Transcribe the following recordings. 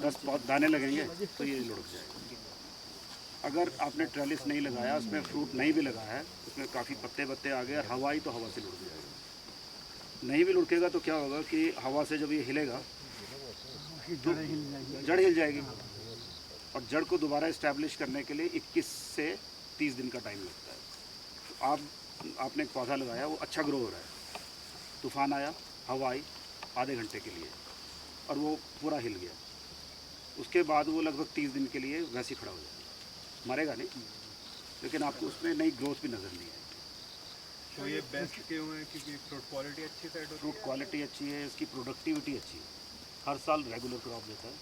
10 दाने लगेंगे तो ये लुढ़क जाएगा। अगर आपने ट्रेलिस नहीं लगाया, उसमें फ्रूट नहीं भी लगाया है, उसमें काफ़ी पत्ते बत्ते आ गए और हवा ही तो हवा से लुढ़क जाएगा। नहीं भी लुढ़केगा तो क्या होगा कि हवा से जब ये हिलेगा तो जड़ हिल जाएगी, और जड़ को दोबारा इस्टेब्लिश करने के लिए 21 से 30 दिन का टाइम लगता है। तो आपने एक पौधा लगाया, वो अच्छा ग्रो हो रहा है, तूफान आया, हवा आई आधे घंटे के लिए और वो पूरा हिल गया, उसके बाद वो लगभग 30 दिन के लिए वैसे ही खड़ा हो जाएगा, मरेगा नहीं, लेकिन आपको उसमें नई ग्रोथ भी नज़र नहीं आएगी। तो ये बेस्ट क्यों है? क्योंकि फ्रूट क्वालिटी अच्छी साइड होती है। फ्रूट क्वालिटी अच्छी है, इसकी प्रोडक्टिविटी अच्छी है, हर साल रेगुलर क्रॉप देता है,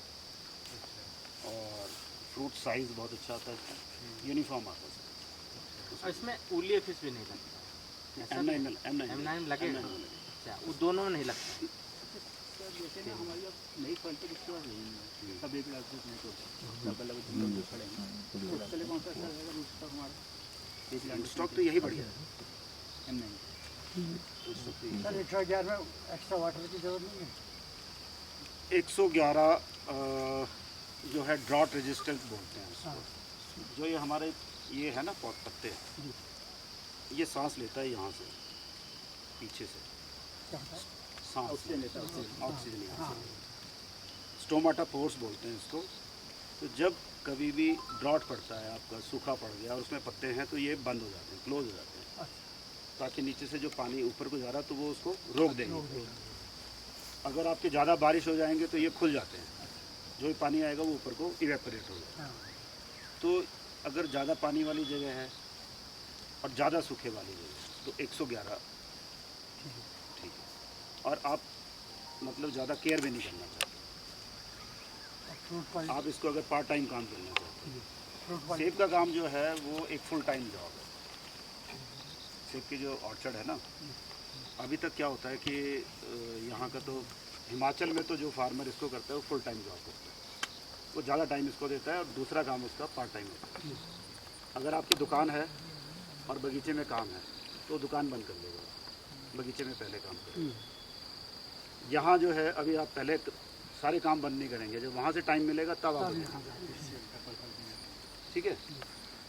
और फ्रूट साइज़ बहुत अच्छा आता है, इसका यूनिफॉर्म आता है। और इसमें ओलिया फिश भी नहीं लगता? M9 लगे? अच्छा, वो दोनों में नहीं लगता? जैसे ना हमारी अब नई क्वालिटी किसके पास नहीं है, सब 1 लाख में तो खड़े हैं, उसके लिए कौन सा अच्छा रहेगा रूट स्टॉक हमारा? 1 लाख स्टॉक तो यही बढ़िया है। M9 सर 111 में एक्स्ट्रा वाटर की जरूरत नहीं है? 111 जो है ड्रॉट रेजिस्टेंस बोलते हैं उसको। जो ये हमारे ये है ना पत्ते, ये सांस लेता है यहाँ से, पीछे से सांस ऑक्सीजन यहाँ से, स्टोमाटा पोर्स बोलते हैं इसको। तो जब कभी भी ड्रॉट पड़ता है, आपका सूखा पड़ गया और उसमें पत्ते हैं, तो ये बंद हो जाते हैं, क्लोज हो जाते हैं, ताकि नीचे से जो पानी ऊपर को जा रहा है तो वो उसको रोक देंगे। अगर आपके ज़्यादा बारिश हो जाएंगे तो ये खुल जाते हैं, जो भी पानी आएगा वो ऊपर को इवेपोरेट हो जाएगा। तो अगर ज़्यादा पानी वाली जगह है और ज़्यादा सूखे वाली जगह तो 111 ठीक है। और आप मतलब ज़्यादा केयर भी नहीं करना चाहते, आप इसको अगर पार्ट टाइम काम करना चाहते हैं। सेब का काम जो है वो एक फुल टाइम जॉब है। सेब की जो ऑर्चर्ड है ना, अभी तक क्या होता है कि यहाँ का तो हिमाचल में तो जो फार्मर इसको करता है वो फुल टाइम जॉब करता है, वो ज़्यादा टाइम इसको देता है और दूसरा काम उसका पार्ट टाइम होता है। अगर आपकी दुकान है और बगीचे में काम है तो दुकान बंद कर देगा, बगीचे में पहले काम करेगा। यहाँ जो है अभी आप पहले सारे काम बंद नहीं करेंगे, जब वहाँ से टाइम मिलेगा तब आप, ठीक है।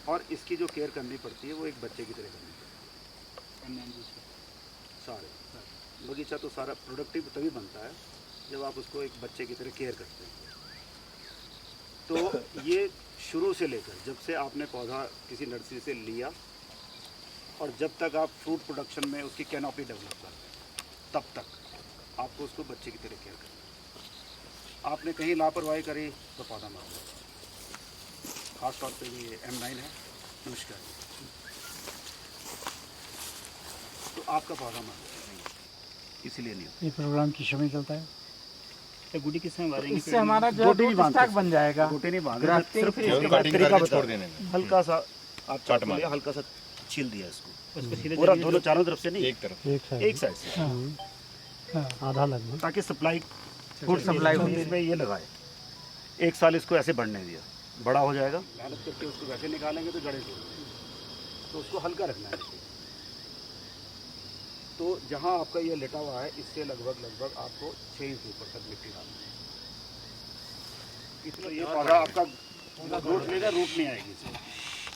और इसकी जो केयर करनी पड़ती है वो एक बच्चे की तरह करनी पड़ती है। सारे बगीचा तो सारा प्रोडक्टिव तभी बनता है जब आप उसको एक बच्चे की तरह केयर करते हैं। तो ये शुरू से लेकर जब से आपने पौधा किसी नर्सरी से लिया और जब तक आप फ्रूट प्रोडक्शन में उसकी कैनोपी डेवलप करते हैं, तब तक आपको उसको बच्चे की तरह केयर करना है। आपने कहीं लापरवाही करी तो पौधा मर जाएगा। खास तौर पे ये M9 है। नमस्कार। तो आपका पौधा मर जाएगा, इसीलिए नहीं होता। ये प्रोग्राम की समय चलता है, तो गुटी किस समय बांधेंगे? इससे हमारा जो स्टॉक बन जाएगा। गोटे नहीं बांध रहे, सिर्फ इसका तरीका बता देने में। हल्का सा आप चाट मारिए, हल्का सा छील दिया इसको, पूरा दोनों चारों तरफ से नहीं, एक तरफ, एक साइड से आधा लगभग, ताकि सप्लाई फूड सप्लाई हो। इसमें ये लगाए, 1 साल इसको ऐसे बढ़ने दिया, बड़ा हो जाएगा, मेहनत करके उसको वैसे निकालेंगे तो जड़ें टूटेंगी, तो उसको हल्का रखना है। तो जहाँ आपका ये लेटा हुआ है इससे लगभग आपको 6 इंच ऊपर तक मिट्टी डालना है। इसमें ये पौधा आपका रूट लेगा, रूट नहीं आएगी इसमें,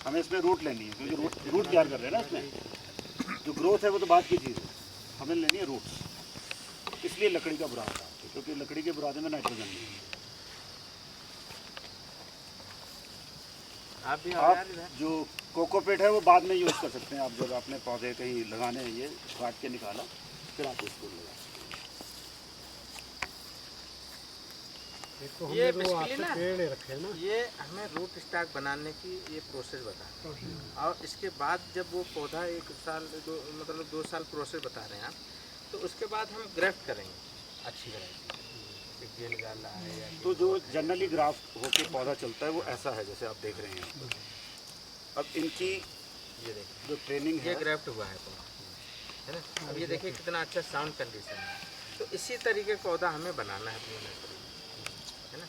हमें इसमें रूट लेनी है, क्योंकि रूट तैयार कर रहे हैं ना इसमें। जो ग्रोथ है वो तो बात की चीज़ है, हमें लेनी है रूट। इसलिए लकड़ी का बुरादा है, क्योंकि लकड़ी के बुरादे में नाइट्रोजन नहीं है। आप जो कोकोपीट है वो बाद में यूज़ कर सकते हैं, आप जब आपने पौधे कहीं लगाने हैं, ये काट के निकाला फिर आप उसको लगा। ये बेसिकली ना ये हमें रूट स्टॉक बनाने की ये प्रोसेस बता रहे हैं, और इसके बाद जब वो पौधा 1 साल मतलब 2 साल प्रोसेस बता रहे हैं आप, तो उसके बाद हम ग्राफ्ट करेंगे अच्छी वैरायटी, जेल गाला है या तो जो जनरली ग्राफ्ट होके पौधा चलता है वो ऐसा है जैसे आप देख रहे हैं। अब इनकी ये देखिए जो ट्रेनिंग ये है, ग्राफ्ट हुआ है पौधा, है ना। अब ये देखिए कितना अच्छा साउंड कंडीशन है। तो इसी तरीके का पौधा हमें बनाना है अपनी नर्सरी में, है ना।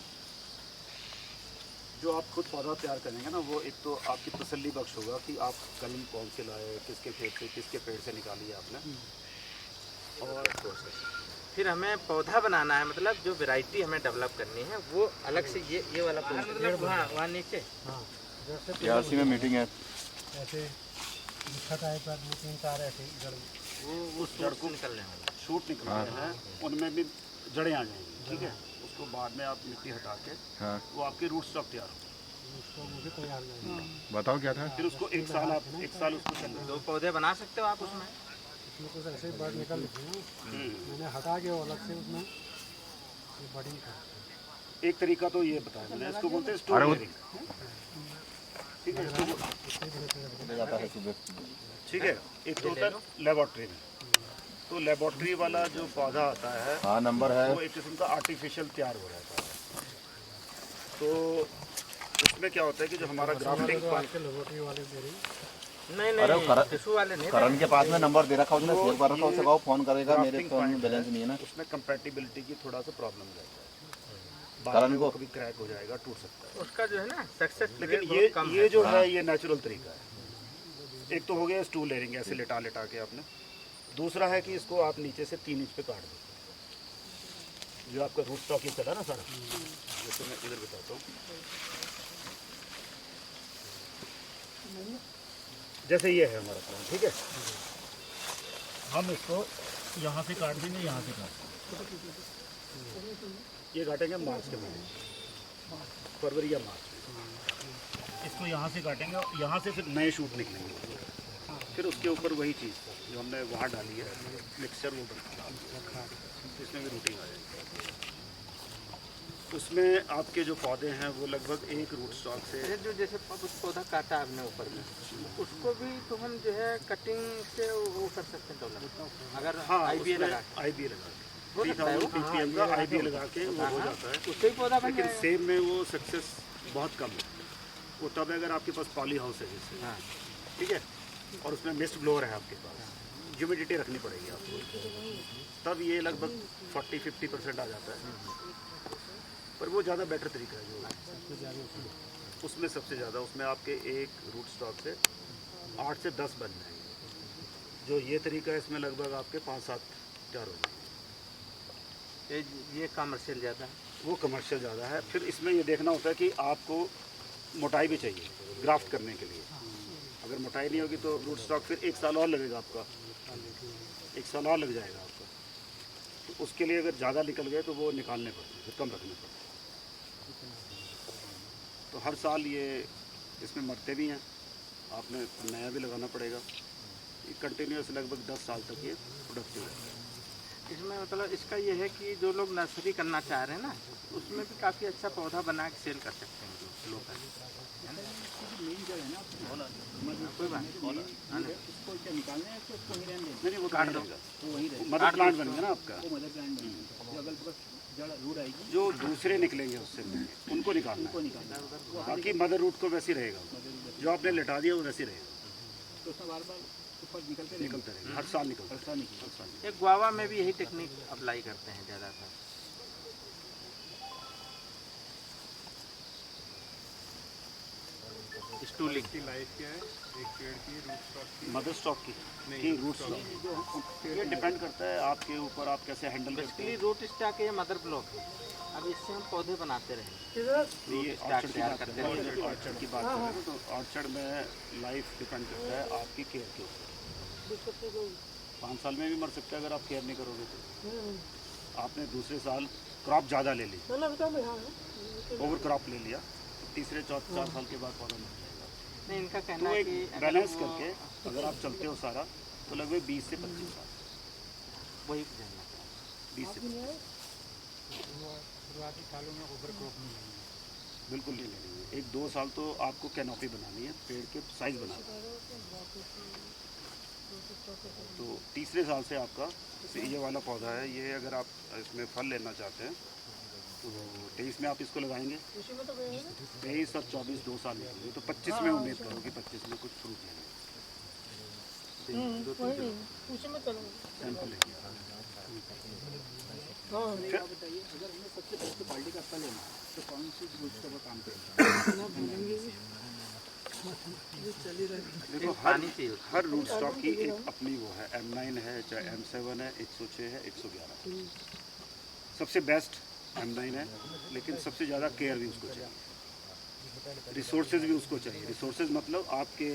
जो आप खुद पौधा तैयार करेंगे ना, वो एक तो आपकी तसल्ली बख्श होगा कि आप कलम कौन से लाए, किसके खेत से, किसके पेड़ से निकाली है आपने, और फिर हमें पौधा बनाना है, मतलब जो वैरायटी हमें डेवलप करनी है वो अलग से ये वाला पौधा, मतलब वहाँ नीचे हाँ जैसे या उसी में मीटिंग है। ऐसे लिखा था एक बार 2-3-4 ऐसे जड़ वो उस जड़ को निकलने वाला। शूट निकल रहे हैं, उनमें भी जड़ें आ जाएंगी, ठीक है। उसको बाद में आप मिट्टी हटा के हाँ वो आपकी रूट स्टॉक तैयार होगी। उसको मुझे तैयार नहीं बताओ क्या था। फिर उसको एक साल उसको चलना। दो पौधे बना सकते हो आप उसमें। उसमें कुछ ऐसे ही बर्ड निकल थी ना, मैंने हटा के वो अलग से उसमें बडिंग कर। एक तरीका तो ये बताया मैंने, इसको बोलते हैं स्टोर लेयरिंग, ठीक है। इसको ठीक है। एक तो होता है लेबोरेटरी में, तो लेबोरेटरी वाला जो पौधा आता है हाँ नंबर है। वो एक किस्म का आर्टिफिशियल तैयार हो रहता है। तो उसमें क्या होता है कि जो हमारा ग्राफ्टिंग लेबोरेटरी वाले दे रही नहीं टिशू वाले नहीं, करण के पास में नंबर दे रखा, उसने सेव कर रखा, उससे कहो फोन करेगा, मेरे फोन में बैलेंस नहीं है ना। उसमें कंपैटिबिलिटी की थोड़ा सा प्रॉब्लम रहता है, करण को कभी क्रैक हो जाएगा, टूट सकता है। उसका जो है ना सक्सेस लेकिन रेट ये बहुत कम ये जो है ये नेचुरल तरीका है। एक तो हो गया स्टूल लेयरिंग, ऐसे लिटा लिटा के आपने। दूसरा है कि इसको आप नीचे से 3 इंच पे काट दो, जो आपका रूट स्टॉक ये चला ना सारा। जैसे मैं इधर बताता हूँ, जैसे ये है हमारा प्लान, ठीक है। हम इसको यहाँ से काट देंगे, यहाँ से काट देंगे। ये काटेंगे मार्च के महीने, फरवरी या मार्च में। इसको यहाँ से काटेंगे, यहाँ से फिर नए शूट निकलेंगे। फिर उसके ऊपर वही चीज़ जो हमने वहाँ डाली है मिक्सचर, वो बना, इसमें भी रूटिंग आ जाएगी। उसमें आपके जो पौधे हैं वो लगभग एक रूट स्टॉक से है। जो जैसे कुछ पौधा काटा आपने ऊपर में, उसको भी तो हम जो है कटिंग से वो कर सकते हैं डेवलप, अगर हाँ IBA लगा IBA लगा के हो सकता है वो। 3000 ppm का IBA लगा के वो हो जाता है। उससे ही पौधा बन लेकिन जाएगा। सेब में वो सक्सेस बहुत कम है। वो तब है अगर आपके पास पॉली हाउस है जैसे, हाँ। ठीक है, और उसमें मिस्ट ब्लोअर है आपके पास, ह्यूमिडिटी रखनी पड़ेगी आपको, तब ये लगभग 40-50% आ जाता है। पर वो ज़्यादा बेटर तरीका है जो उसमें सबसे ज़्यादा, उसमें आपके एक रूट स्टॉक से 8 से 10 बन जाएंगे। जो ये तरीका है इसमें लगभग आपके 5-7 तैयार हो जाएंगे। ये कमर्शियल ज़्यादा है, वो कमर्शियल ज़्यादा है। फिर इसमें ये देखना होता है कि आपको मोटाई भी चाहिए ग्राफ्ट करने के लिए। अगर मोटाई नहीं होगी तो रूट स्टॉक फिर 1 साल और लगेगा आपका, 1 साल और लग जाएगा आपका। तो उसके लिए अगर ज़्यादा निकल गए तो वो निकालने पड़ते हैं, फिर कम रखने पड़ते हैं। तो हर साल ये इसमें मरते भी हैं, आपने नया भी लगाना पड़ेगा। ये कंटिन्यूस लगभग 10 साल तक ये प्रोडक्टिव है। इसमें मतलब इसका ये है कि जो लोग नर्सरी करना चाह रहे हैं ना, उसमें भी काफ़ी अच्छा पौधा बना के सेल कर सकते हैं जो लोग हैं। कोई बात नहीं, उसको क्या निकालना है, उसको ही रहने देना, नहीं वो काट दो। वो वहीं रहेगा। मदर प्लांट बनेगा ना आपका। वो मदर प्लांट बनेगा, जो अगल बगल जड़ रूट आएगी जो दूसरे निकलेंगे उससे उनको निकालना उनको है। निकालना, बाकी मदर रूट को वैसे ही रहेगा, जो आपने लिटा दिया वो वैसे ही रहेगा, तो उसमें बार बार ऊपर निकलते रहेगा, निकलता रहेगा, हर साल निकलता हर साल निकलता हर साल। एक गुआवा में भी यही टेक्निक अप्लाई करते हैं ज़्यादातर। स्टूलिंग इसकी लाइफ क्या है एक पेड़ की रूट स्टॉक की? मदर स्टॉक की रूट स्टॉक, ये डिपेंड करता है आपके ऊपर, आप कैसे हैंडल करते बेसिकली रूट स्टॉक है, मदर ब्लॉक है। अब इससे हम पौधे बनाते रहेंगे, हैं। ये ऑर्चर्ड की तैयार बात करते करें, हैं। ऑर्चर्ड की बात करें तो ऑर्चर्ड में लाइफ डिपेंड करता है आपकी केयर के ऊपर। 5 साल में भी मर सकता है अगर आप केयर नहीं करोगे तो। आपने दूसरे साल क्रॉप ज़्यादा ले ली, ओवर क्रॉप ले लिया, तो तीसरे 4 साल के बाद पौधा मर जाएगा। नहीं, इनका तो कहना है एक कि बैलेंस करके अगर आप चलते हो सारा तो लगभग 20 से 25 साल, वही जानना 20 से 25 शुरुआती सालों में ओवर क्रॉप नहीं लेंगे। बिल्कुल नहीं लेनी है। 1-2 साल तो आपको कैनोपी बनानी है, पेड़ के साइज बनाना है। तो तीसरे साल से आपका जैसे ये वाला पौधा है, ये अगर आप इसमें फल लेना चाहते हैं तो 23 में आप इसको लगाएंगे, 23 और 24 2 साल निकलेंगे, तो 25 में उम्मीद करो कि 25 में कुछ फ्रूट लेंगे। सैंपल लेंगे। आप बताइए, अगर हमें सबसे पहले क्वालिटी का फल लेना है तो कौन सी रूट का काम करेगा? देखो हर रूट स्टॉक की एक अपनी वो है, M9 है, चाहे M7 है, 106 है, 111 सबसे बेस्ट M9 है, लेकिन सबसे ज़्यादा केयर भी उसको चाहिए, रिसोर्सेज भी उसको चाहिए। रिसोर्सेज मतलब आपके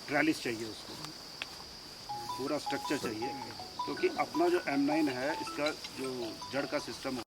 ट्रैलिस चाहिए उसको, पूरा स्ट्रक्चर चाहिए, क्योंकि अपना जो M9 है इसका जो जड़ का सिस्टम